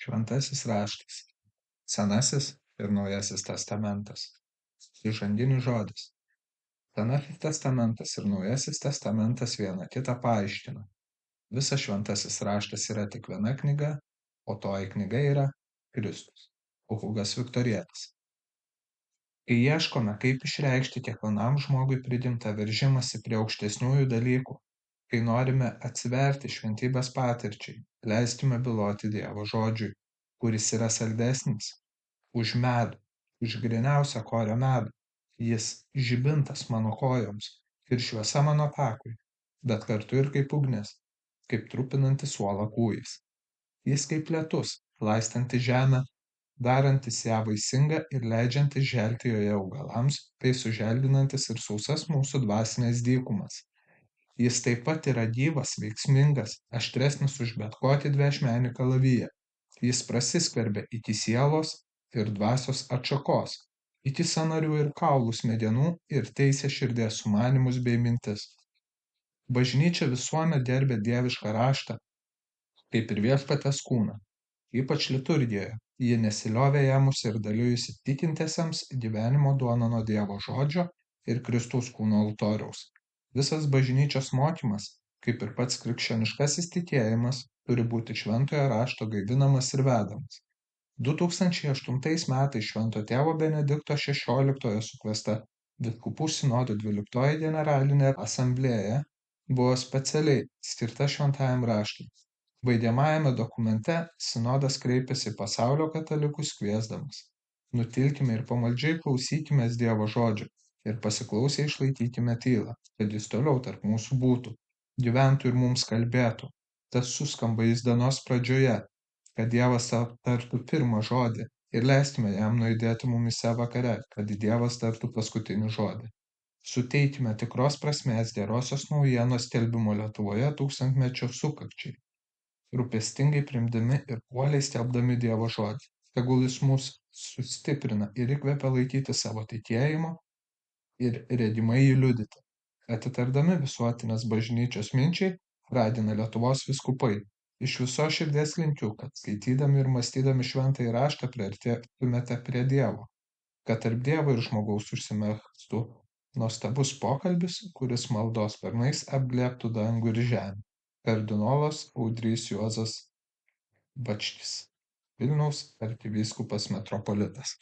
Šventasis raštas. Senasis ir Naujasis testamentas. Įžanginis žodis. Senasis testamentas ir Naujasis testamentas viena kitą paaiškina. Visas šventasis raštas yra tik viena knyga, o toji knyga yra Kristus. Hugas Viktorietis. Kai ieškome, kaip išreikšti kiekvienam žmogui prigimtą veržimąsi prie aukštesniųjų dalykų, kai norime atsiverti šventybės patirčiai, leiskime byloti Dievo žodžiui, kuris yra saldesnis už medų, už gryniausią korio medų. Jis žibintas mano kojoms ir šviesa mano takui, bet kartu ir kaip ugnis, kaip trupinantis uolą kūjais. Jis kaip lietus, laistantis žemę, darantis ją vaisingą ir leidžiantis želti joje augalams, bei suželdinantis ir sausas mūsų dvasinės dykumas. Jis taip pat yra gyvas, veiksmingas, aštresnis už bet kokį dviašmenį kalaviją. Jis prasiskverbia iki sielos ir dvasios atšakos, iki sąnarių ir kaulų smegenų ir teisia širdies sumanymus bei mintis. Bažnyčia visuomet gerbė dievišką raštą, kaip ir viešpaties kūną. Ypač liturgijoje, ji nesiliovė ėmusi ir dalijusi tikintiesiems gyvenimo duoną nuo Dievo žodžio ir Kristaus kūno altoriaus. Visas bažnyčios mokymas, kaip ir pats krikščioniškasis tikėjimas, turi būti šventojo rašto gaivinamas ir vedamas. 2008 metais Švento tėvo Benedikto XVI sukviesta Vyskupų sinodo 12 generalinė asamblėja buvo specialiai skirta šventajam raštui. Baigiamajame dokumente sinodas kreipėsi į pasaulio katalikus kviesdamas: nutilkime ir pamaldžiai klausykimės Dievo žodžio ir pasiklausę išlaikykime tylą, kad jis toliau tarp mūsų būtų, gyventų ir mums kalbėtų. Tas suskamba jis dienos pradžioje, kad Dievas tartų pirmą žodį ir leiskime jam nuaidėti mumyse vakare, kad Dievas tartų paskutinį žodį. Suteikime tikros prasmės gerosios naujienos skelbimo Lietuvoje tūkstantmečio sukakčiai, rūpestingai priimdami ir uoliai skelbdami Dievo žodį. Tegul jis mus sustiprina ir įkvepia laikyti savo tikėjimo ir regimai jį liudyti. Atitardami visuotinės bažnyčios minčiai, ragina Lietuvos vyskupai. Iš visos širdies linkiu, kad skaitydami ir mąstydami šventąjį raštą priartėtumėte prie Dievo, kad tarp Dievo ir žmogaus užsimegztų nuostabus pokalbis, kuris maldos sparnais apglėbtų dangų ir žemę. Kardinolas Audrys Juozas Bačkis, Vilniaus arkivyskupas metropolitas.